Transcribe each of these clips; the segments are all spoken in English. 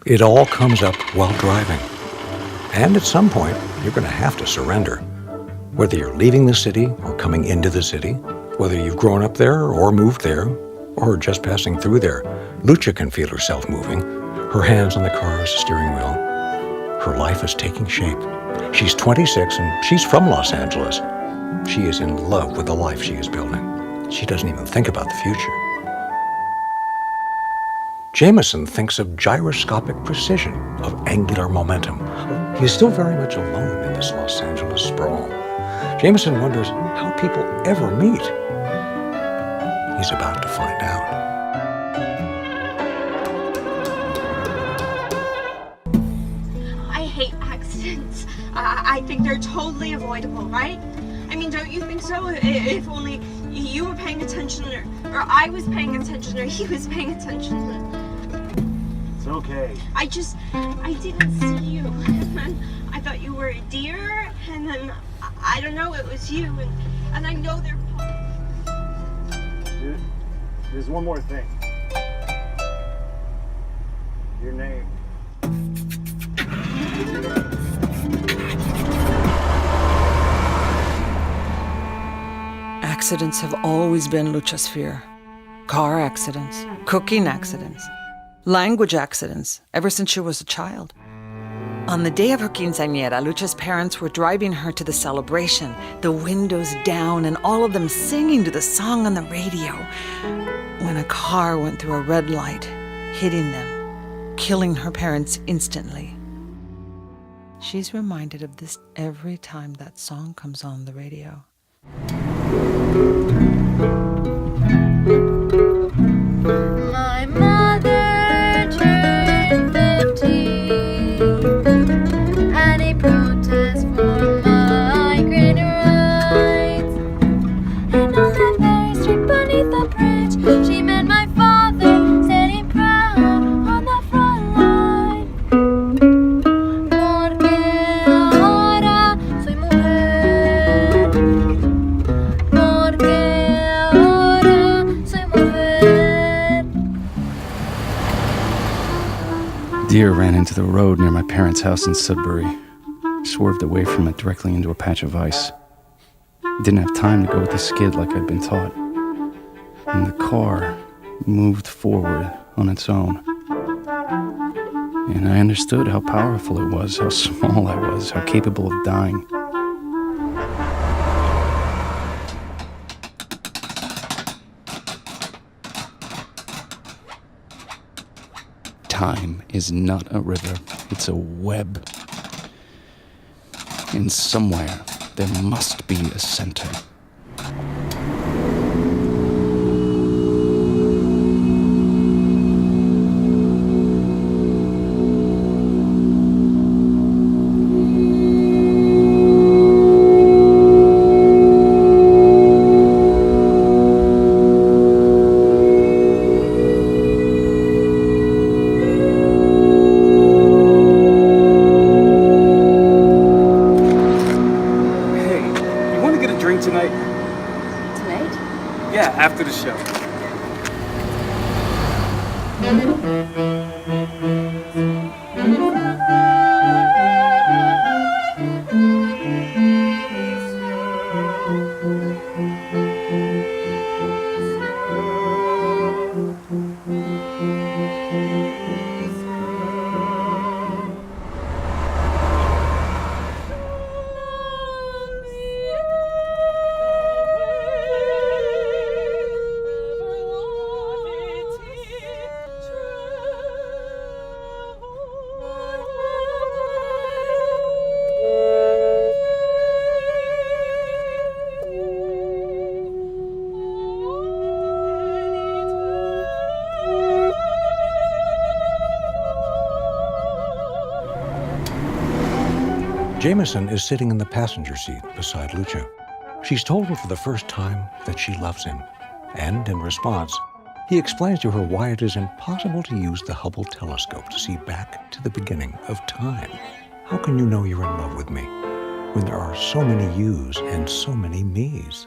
It all comes up while driving. And at some point, you're going to have to surrender. Whether you're leaving the city or coming into the city, whether you've grown up there or moved there, or just passing through there, Lucia can feel herself moving, her hands on the car's steering wheel. Her life is taking shape. She's 26 and she's from Los Angeles. She is in love with the life she is building. She doesn't even think about the future. Jameson thinks of gyroscopic precision, of angular momentum. He is still very much alone in this Los Angeles sprawl. Jameson wonders how people ever meet. He's about to find out. I hate accidents. I think they're totally avoidable, right? I mean, don't you think so? If only you were paying attention, or I was paying attention, or he was paying attention. It's okay. I didn't see you. And then I thought you were a deer, and then I don't know, it was you, and I know they're... There's one more thing. Your name. Accidents have always been Lucia's fear. Car accidents, cooking accidents, language accidents, ever since she was a child. On the day of her quinceañera, Lucia's parents were driving her to the celebration, the windows down and all of them singing to the song on the radio, when a car went through a red light, hitting them, killing her parents instantly. She's reminded of this every time that song comes on the radio. My mother turned 50, and a protest for migrant rights. And on that very street beneath the bridge, she met my father, standing proud on the front line. Porque ahora soy mujer. Porque ahora soy mujer. Deer ran into the road near my parents' house in Sudbury. Swerved away from it directly into a patch of ice. Didn't have time to go with the skid like I'd been taught. And the car moved forward on its own. And I understood how powerful it was, how small I was, how capable of dying. Time is not a river, it's a web. And somewhere, there must be a center. Tonight? Tonight? Yeah, after the show. Jameson is sitting in the passenger seat beside Lucia. She's told him for the first time that she loves him. And in response, he explains to her why it is impossible to use the Hubble telescope to see back to the beginning of time. How can you know you're in love with me when there are so many yous and so many me's?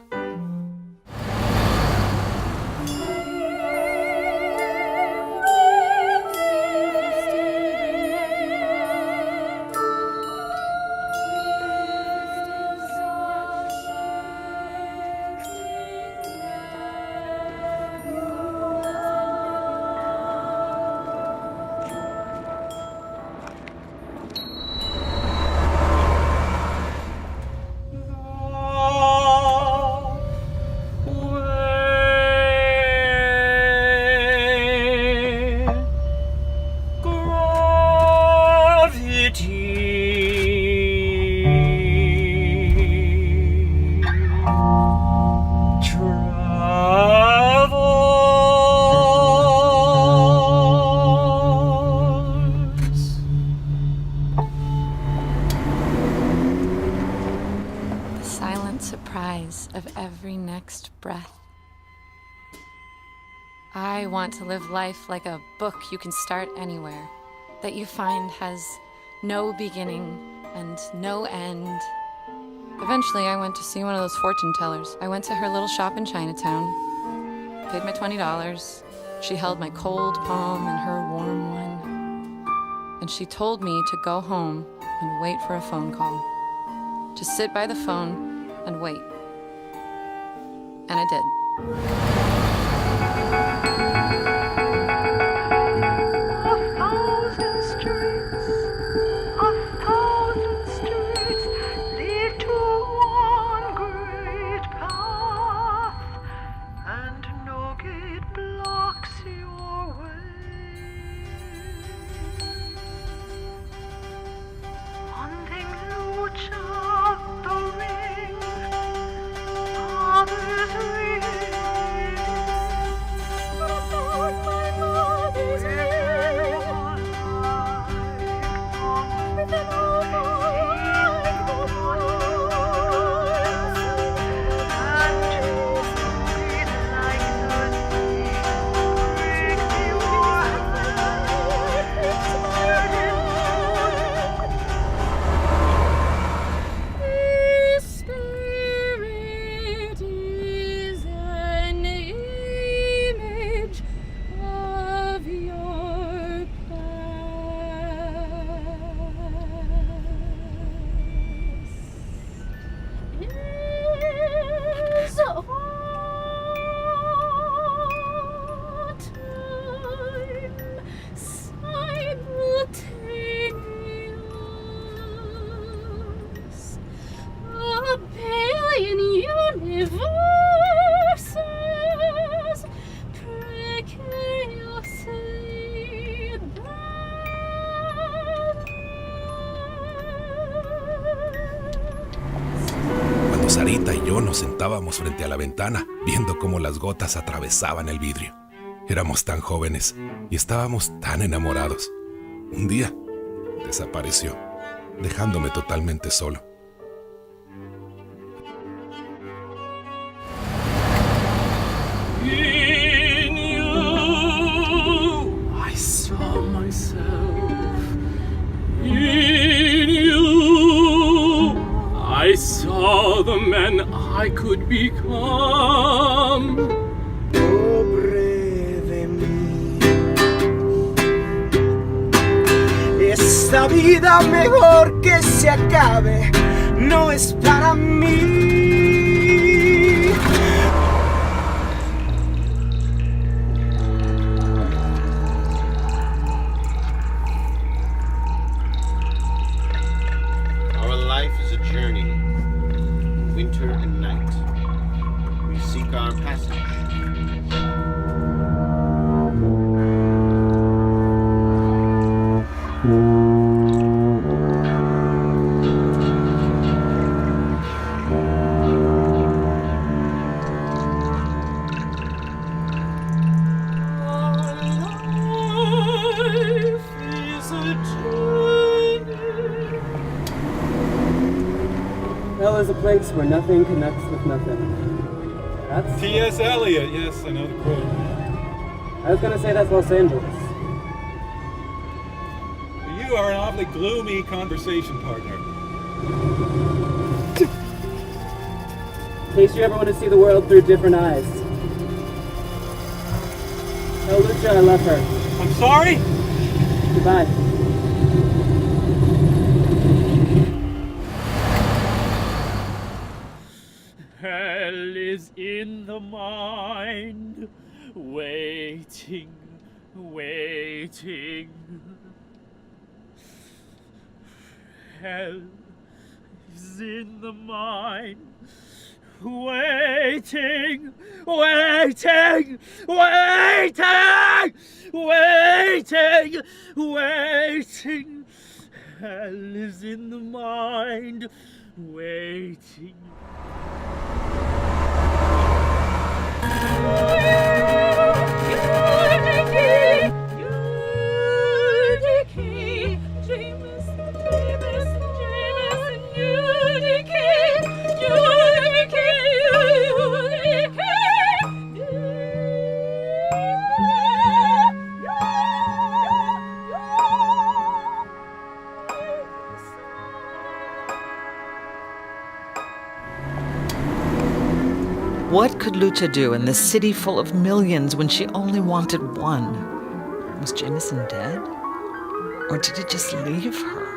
prize of every next breath. I want to live life like a book you can start anywhere, that you find has no beginning and no end. Eventually, I went to see one of those fortune tellers. I went to her little shop in Chinatown, paid my $20. She held my cold palm in her warm one, and she told me to go home and wait for a phone call. Just sit by the phone and wait. And I did. Sarita y yo nos sentábamos frente a la ventana, viendo cómo las gotas atravesaban el vidrio. Éramos tan jóvenes y estábamos tan enamorados. Un día, desapareció, dejándome totalmente solo. In you, I saw myself. In you, I saw the man I could become. Pobre de mí. Esta vida mejor que se acabe no es para mí. Our life is a journey, winter and night. We seek our passage. Hell is a place where nothing connects with nothing. That's T.S. Eliot, yes, I know the quote. I was gonna say that's Los Angeles. You are an awfully gloomy conversation partner. In case you ever want to see the world through different eyes. Tell Lucia I love her. I'm sorry? Goodbye. Hell is in the mind, waiting, waiting. Hell is in the mind, waiting, waiting, waiting, waiting, waiting. Hell is in the mind, waiting. Unity, What could Lucha do in this city full of millions when she only wanted one? Was Jameson dead? Or did he just leave her?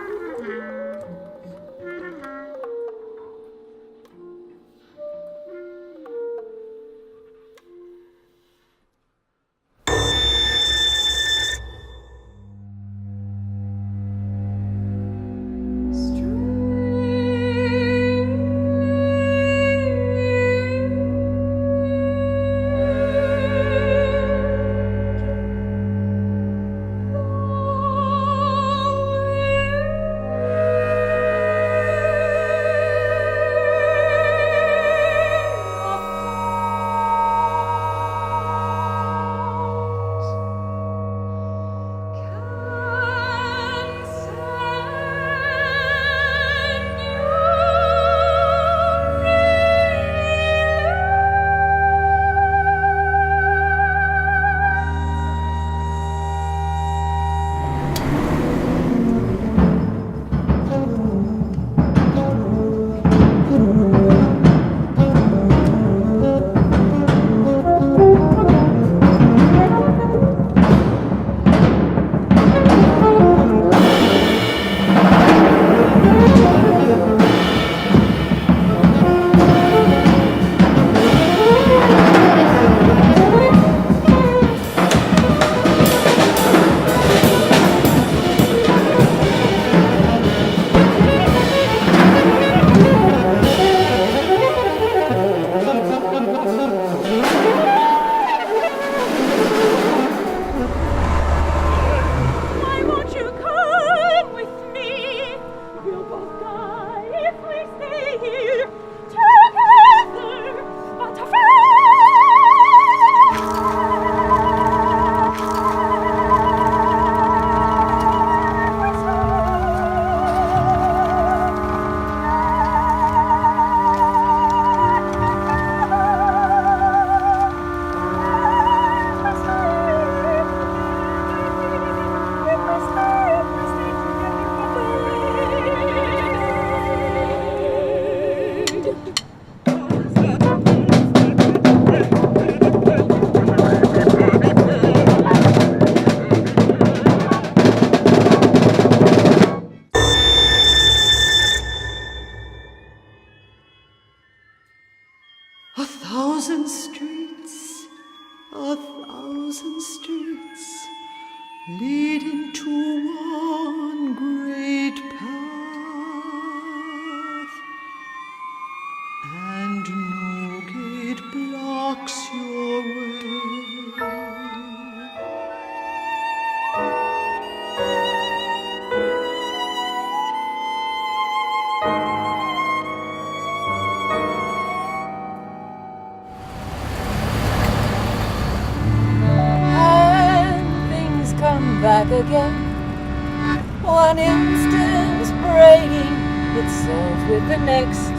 leading to one great path, and no gate blocks your way. Back again, one instance braiding itself with the next,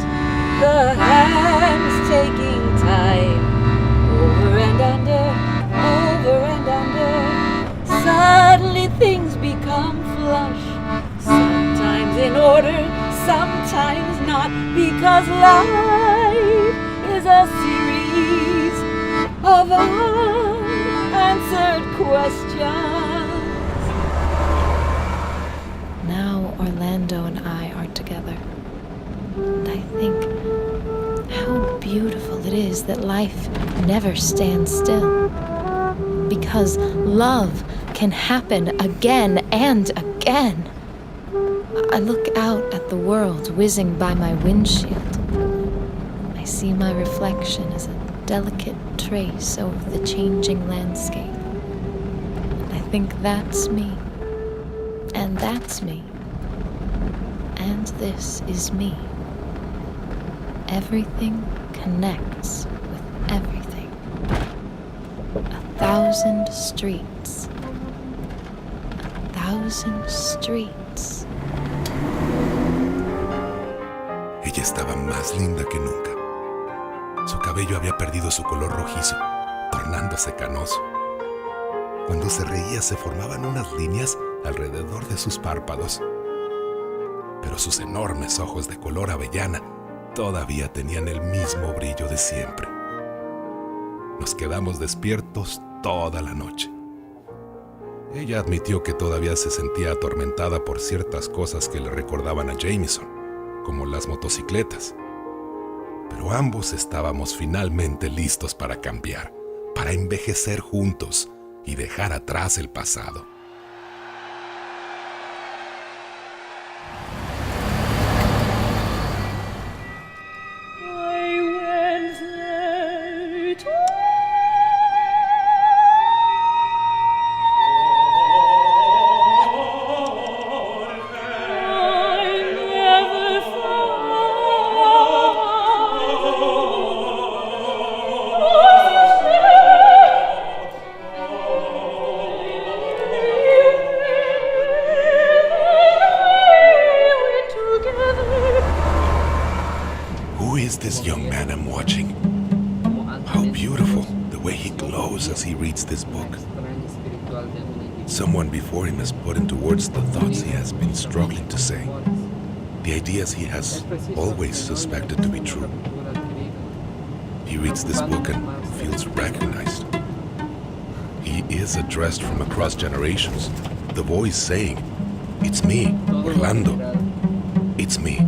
the hands taking time, over and under, suddenly things become flush, sometimes in order, sometimes not, because life is a series of unanswered questions. Orlando and I are together, and I think how beautiful it is that life never stands still, because love can happen again and again. I look out at the world whizzing by my windshield. I see my reflection as a delicate trace over the changing landscape. And I think that's me, and that's me. And this is me. Everything connects with everything. 1,000 streets. 1,000 streets. Ella estaba más linda que nunca. Su cabello había perdido su color rojizo, tornándose canoso. Cuando se reía se formaban unas líneas alrededor de sus párpados. Pero sus enormes ojos de color avellana todavía tenían el mismo brillo de siempre. Nos quedamos despiertos toda la noche. Ella admitió que todavía se sentía atormentada por ciertas cosas que le recordaban a Jameson, como las motocicletas. Pero ambos estábamos finalmente listos para cambiar, para envejecer juntos y dejar atrás el pasado. Who is this young man I'm watching? How beautiful, the way he glows as he reads this book. Someone before him has put into words the thoughts he has been struggling to say, the ideas he has always suspected to be true. He reads this book and feels recognized. He is addressed from across generations, the voice saying, "It's me, Orlando. It's me."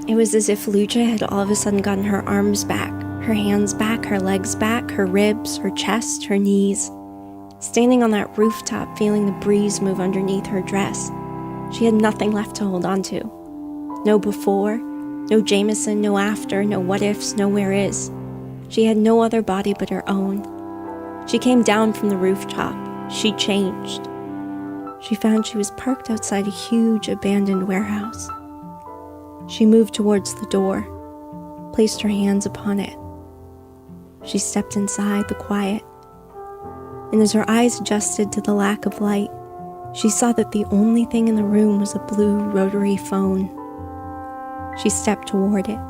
It was as if Lucia had all of a sudden gotten her arms back, her hands back, her legs back, her ribs, her chest, her knees. Standing on that rooftop, feeling the breeze move underneath her dress, she had nothing left to hold on to. No before, no Jameson, no after, no what ifs, no where is. She had no other body but her own. She came down from the rooftop. She changed. She found she was parked outside a huge abandoned warehouse. She moved towards the door, placed her hands upon it. She stepped inside the quiet, and as her eyes adjusted to the lack of light, she saw that the only thing in the room was a blue rotary phone. She stepped toward it.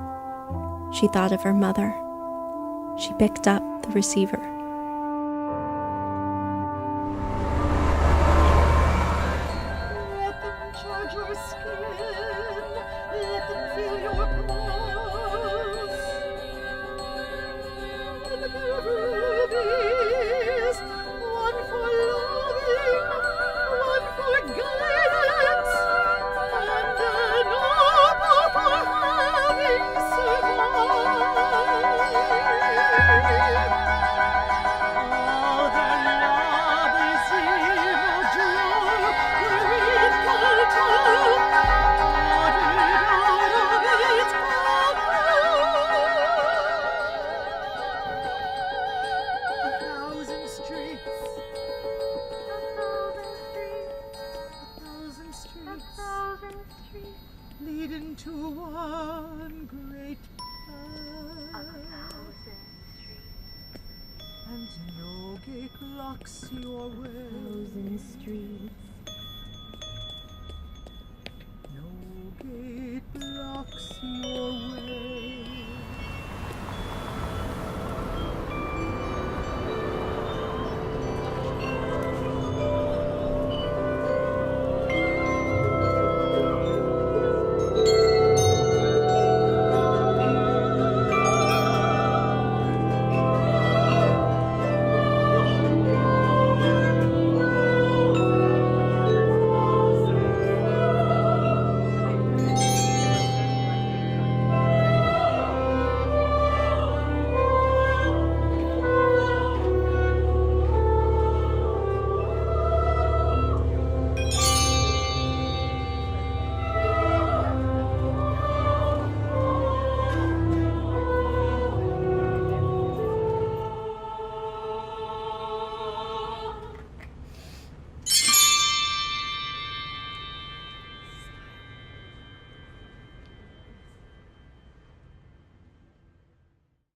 She thought of her mother. She picked up the receiver. Leading to one great path, and no gate blocks your way. 1,000 streets.